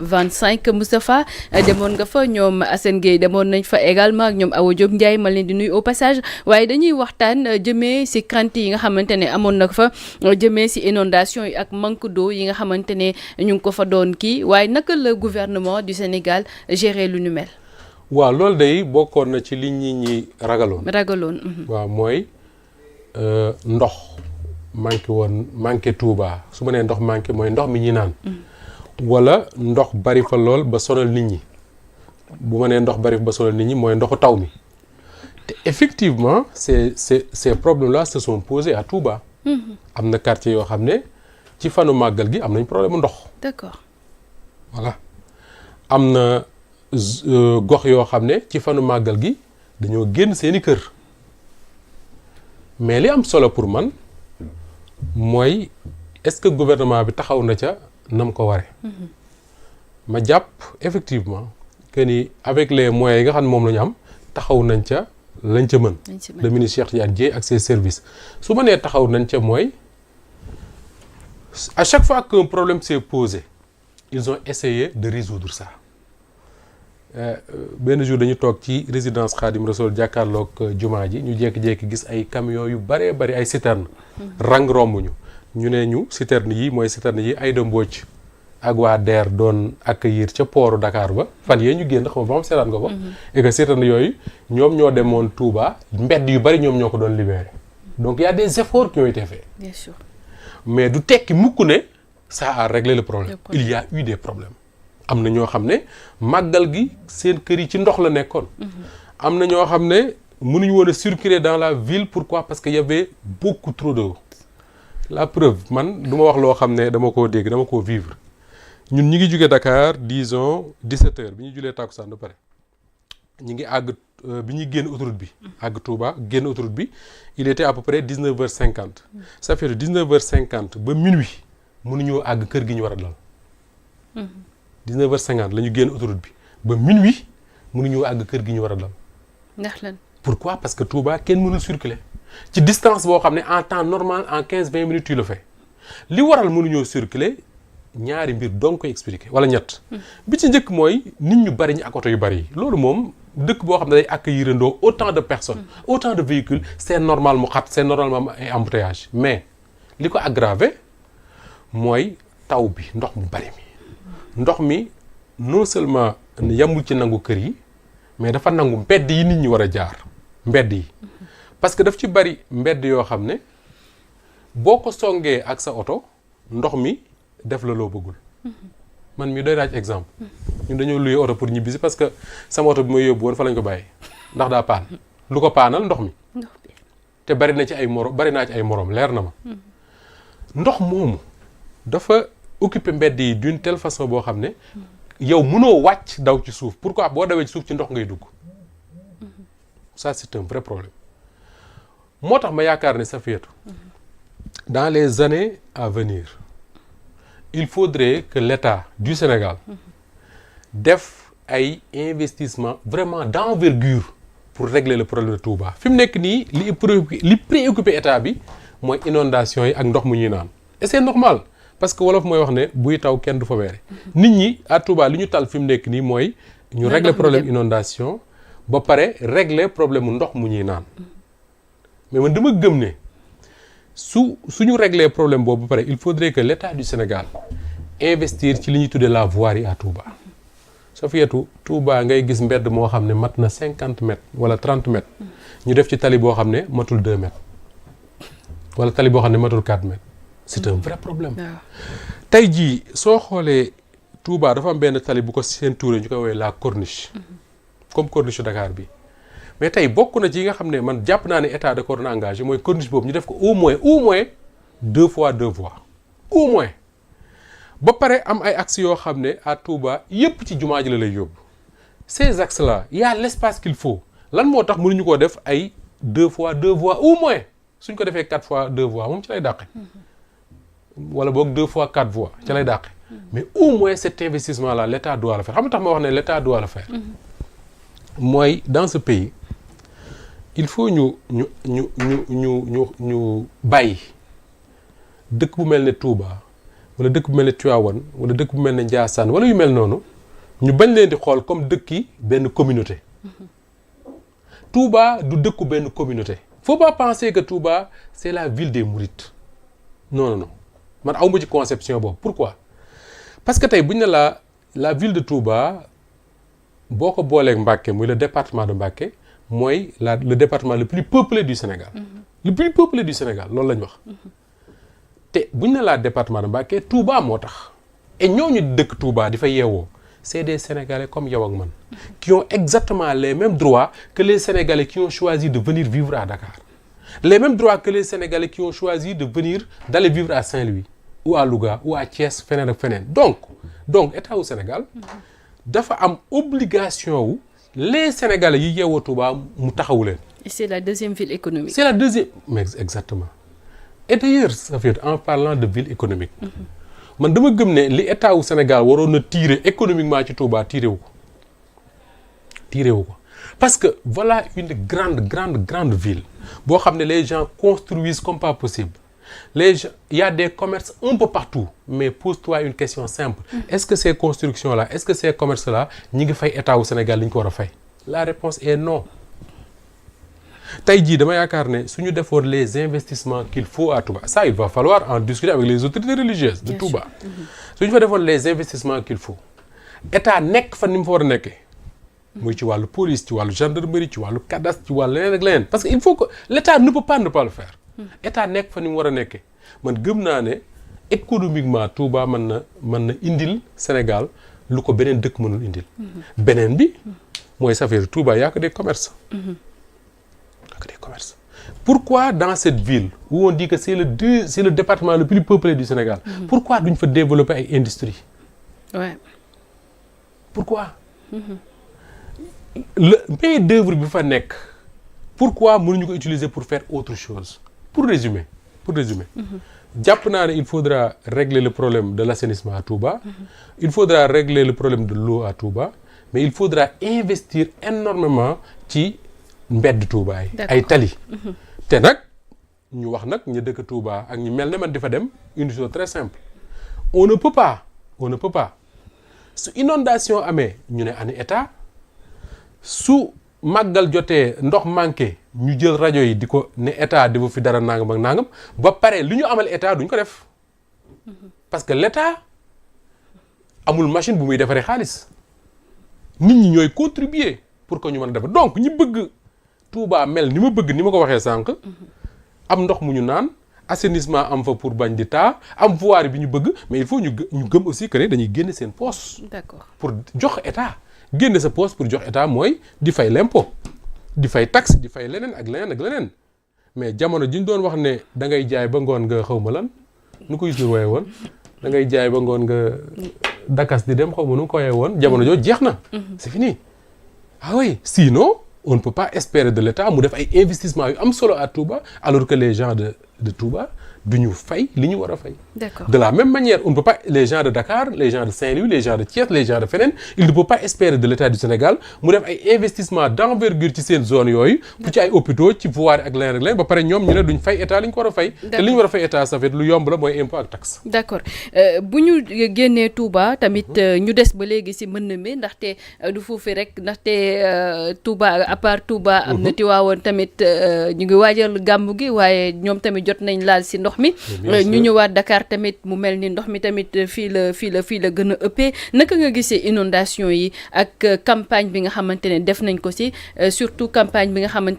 25 Moustapha demoon nga fa ñoom Assane Gueye demoon nañ fa également ak ñoom Awa Diop Ndiaye ma leen di nuyu au passage waaye dañuy waxtaan jëmee si crainte yi nga xamante ne amoon na fa jëmee si inondation yi ak manque d'eau yi nga xamante ne ñu ngi ko fa doon kii waaye naka la gouvernement du Sénégal gérer lu nu mel. waaw loolu day bokkoon na ci li ñi ragaloon. waaw mooy ndox manqué Touba su ma nee ndox manqué mooy ndox mi ñuy naan. wala ndox bari fa lool ba sonal nit ñi bu ma nee ndox bari fa ba sonal nit ñi mooy ndoxu taw mi te effectivement ces problèmes là se sont posés à Touba. am na quartier yoo xam ne ci fanu màggal gi am nañ problème ndox. d'accord. voilà am na gox yoo xam ne ci fanu màggal gi dañoo génn seeni kër mais li am solo pour man mooy est-ce que gouvernement bi taxaw na ca nam ko waree. ma jàpp effectivement que ni avec les moyens yi nga xam ne moom la ñu am taxaw nañ ca lañ ca mën. le ministre Cheikh Tidiane Dièye ak ses services su ma nee taxaw nañ ca mooy à chaque fois qu'un problème s'est posé ils ont essayé de résoudre ça. benn jour dañu toog ci résidence Khadim Rassoul jàkkaarloog jumaa ji ñu jékki-jékki gis ay camions yu baree bari ay citernes. rang rombuñu ñu ne ñu citernes yi mooy citernes yi Aïda Mbodj ak waa DER doon accueillir ca pooru Dakar ba fan yee ñu génn xam nga ba xam seetaan nga ko. et que citernes yooyu ñoom ñoo demoon Touba mbedd yu bari ñoom ñoo ko doon libéré donc y a des efforts qui ont été faits. Bien sûr. mais du tekki mukk ne ça a réglé le problème. il y a eu des problèmes. am na ñoo xam ne màggal gi seen kër yi ci ndox la nekkoon. am na ñoo xam ne mënuñu woon a circuler dans la ville pourquoi parce que y avait beaucoup trop d'eau. la preuve man du ma wax loo xam ne dama koo dégg dama koo vivre ñun ñi ngi jóge Dakar disons 17h bi ñu julee tàkkusaan ba pare ñi ngi àgg bi ñuy génn autoroute bi. àgg Touba génn autoroute bi il était à peu près 19h50. ça fait de 19h50 ba minuit mënuñoo àgg kër gi ñu war a dal. 19h50 la ñu génn autoroute bi ba minuit mënuñoo àgg kër gi ñu war a dal. ndax lan. pourquoi parce que Touba kenn mënul circuler ci distance boo xam ne en temps normal en 15-20 minutes tu le fais li waral mënuñoo circuler ñaari mbir dong koy expliquer wala ñett. bi ci njëkk mooy nit ñu bari ñi ak oto yu bari yi loolu moom dëkk boo xam ne day accueillir autant de personnes. autant de véhicules c'est normal mu xat c'est normalement ay embouteillage mais li ko aggravé mooy taw bi ndox mu bari mi. ndox mi non seulement yamul ci nangu kër yi mais dafa nangu mbedd yi nit ñi war a jaar mbedd yi parce que daf ci bari mbedd yoo xam ne boo ko songee ak sa oto ndox mi def la loo bëggul. man mi doy naa ci exemple. ñun dañoo luye oto pour ñibbisi parce que sama oto bi may yóbbu woon fa lañ ko bàyyi ndax daa paan lu ko paanal ndox mi. te bari na ci ay morom bari naa ci ay morom leer na ma. ndox moomu dafa. occuper mbedd yi d'une telle façon boo xam ne yow mënoo wàcc daw ci suuf pourquoi boo dawee ci suuf ci ndox ngay dugg ça c'est un vrai problème moo tax ma yaakaar ne Safiatou dans les années à venir il faudrait que l'État du Sénégal def ay investissement vraiment d'envergure pour régler le problème de Touba fi mu nekk nii li préoccupé État bi mooy inondation yi ak ndox mu ñuy naan et c'est normal parce que wolof mooy wax ne buy taw kenn du fa weere nit ñi à Touba li ñu tal fi mu nekk nii mooy ñu régler problème inondation ba pare régler problème mu ndox mu ñuy naan mais man dama gëm ne suñu régler problème boobu ba pare il faudrait que l'État du Sénégal investir ci li ñuy tuddee la voirie à Touba. Safiatou Touba ngay gis mbedd moo xam ne mat na 50 mètres wala 30 mètres ñu def ci tali boo xam ne matul 2 mètres wala tali boo xam ne matul 4 mètres. c'est un vrai problème. tey jii soo xoolee Touba dafa am benn tali bu ko seen touré ñu koy woowee la corniche. comme corniche Dakar bi mais tey bokk na ci yi nga xam ne man jàpp naa ne état da ko doon engagé mooy corniche boobu ñu def ko au moins 2 fois 2 voies au moins. ba pare am ay axes yoo xam ne à Touba yépp ci jumaa ji la lay yóbbu ces axes là y a l'espace qu'il faut lan moo tax mënuñu koo def ay 2 fois 2 voies au moins suñ ko defee 4 fois 2 voies moom ci lay dàqe. wala boog 2 fois 4 voies ca lay dàqe mais au moins cet investissement là l'État doit le faire xam nga tax ma wax ne l'État doit le faire mooy dans ce pays il faut ñu bàyyi dëkk bu mel ne Touba wala dëkk bu mel ne Tivaouane wala dëkk bu mel ne Ndiassane wala yu mel noonu ñu bañ leen di xool comme dëkki benn communauté. Touba du dëkku benn communauté. Faut pas penser que Touba c'est la ville des mourides. Non man awma ci conception boobu. Pourquoi? Parce que tey bu ñu ne la ville de Touba boo ko booleeg Mbacké muy le département de Mbacké mooy le département le plus peuplé du Sénégal. Le plus peuplé du Sénégal loolu la ñu wax. te bu ñu ne la département de Mbacké Touba moo tax. et ñooñu dëkk Touba di fa yeewoo c'est des Sénégalais comme yow ak man. qui ont exactement les mêmes droits que les Sénégalais qui ont choisi de venir vivre à Dakar. Les mêmes droits que les Sénégalais qui ont choisi d'aller vivre à Saint-Louis ou à Louga ou à Thiès feneen ak feneen donc état wu Sénégal dafa am obligation wu les Sénégalais yi yeewoo Touba mu taxawu leen. Et c'est la deuxième ville économique. C'est la deuxième mais exactement et d'ailleurs ça fait en parlant de ville économique. man dama gëm ne li état wu Sénégal waroon na tirer économiquement ci Touba tirer wu ko parce que voilà une grande ville boo xam ne les gens construisent comme pas possible il y a des commerces un peu partout mais pose-toi une question simple est-ce que ces constructions là est-ce que ces commerces là ñi ngi fay état wu Sénégal li ñu ko war a fay la réponse est non. tey jii dama yaakaar ne suñu defoon les investissements qu'il faut à Touba ça il va falloir en discuter avec les autorités religieuses de Touba suñu fa defoon les investissements qu'il faut état nekk fa ni mu fa war a nekkee muy ci wàllu police ci wàllu gendarmerie ci wàllu cadastre ci wàllu leneen ak leneen parce que il faut que l'état ne peut pas le faire état nekk fa ni mu war a nekkee man gëm naa ne économiquement Touba mën na indil Sénégal lu ko beneen dëkk mënul indil beneen bi mooy ça fait Touba y a que des commerces Pourquoi dans cette ville où on dit que c'est le département le plus peuplé du Sénégal, pourquoi duñ fa développer ay industrie? Ouais. Pourquoi? Le main d'œuvre bi fa nekk pourquoi mënuñu ko utiliser pour faire autre chose? Pour résumer jàpp naa ne il faudra régler le problème de l'assainissement à Touba, il faudra régler le problème de l'eau à Touba, mais il faudra investir énormément ci mbedd Touba yi ay tali te nag ñu wax nag ñu dëkk Touba ak ñu mel ne man di fa dem une chose très simple on ne peut pas su inondation amee ñu ne ani état su màggal jotee ndox manqué ñu jël rajo yi di ko ne état defu fi dara nangam ak nangam ba pare li ñu amal état duñ ko def parce que l'état amul machine bu muy defaree xaalis nit ñi ñooy contribuer pour que ñu mën a def donc ñi bëgg Touba mel ni ma bëgg ni ma ko waxee sànq am ndox mu ñu naan assainissement am fa pour bañ di taa am voirie bi ñu bëgg mais il faut ñu gëm aussi que ne dañuy génne seen poche. D'accord. Pour jox état génne sa poche pour jox état mooy di fay l'impôt di fay taxe di fay leneen ak leneen mais jamono ji ñu doon wax ne da ngay jaay ba ngoon nga xaw ma lan nu ko Youssou wooye woon da ngay jaay ba ngoon nga dakas di dem xaw ma nu ko wooye woon jamono jooju jeex na. C'est fini ah oui sinon. On ne peut pas espérer de l'État mu def ay investissements yu am solo à Touba alors que les gens de Touba du ñu fay li ñu war a fay. D'accord. De la même manière on ne peut pas les gens de Dakar les gens de Saint-Louis les gens de Thiès les gens de feneen il ne peut pas espérer de l'État du Sénégal mu def ay investissements d'envergure ci seen zone yooyu. pour ci ay hôpitaux ci voirie ak leneen ba pare ñoom ñu ne duñ fay état li ñu ko war a fay. te li ñu war a fay état ça fait lu yomb la mooy impôt ak taxe. D'accord bu ñu génnee Touba tamit ñu des ba léegi ci mën na mi ndaxte du foofu rek ndaxte Touba à part Touba. am na Tivaouane tamit ñu ngi waajal gàmmu gi waaye ñoom tamit jot nañ laal ci ndox mi ñu ñëwaat Dakar tamit mu mel ni ndox mi tamit fii la gën a ëppee naka nga gisee inondation yi ak campagne bi nga xamante ne def nañ ko ci surtout campagne bi nga xamante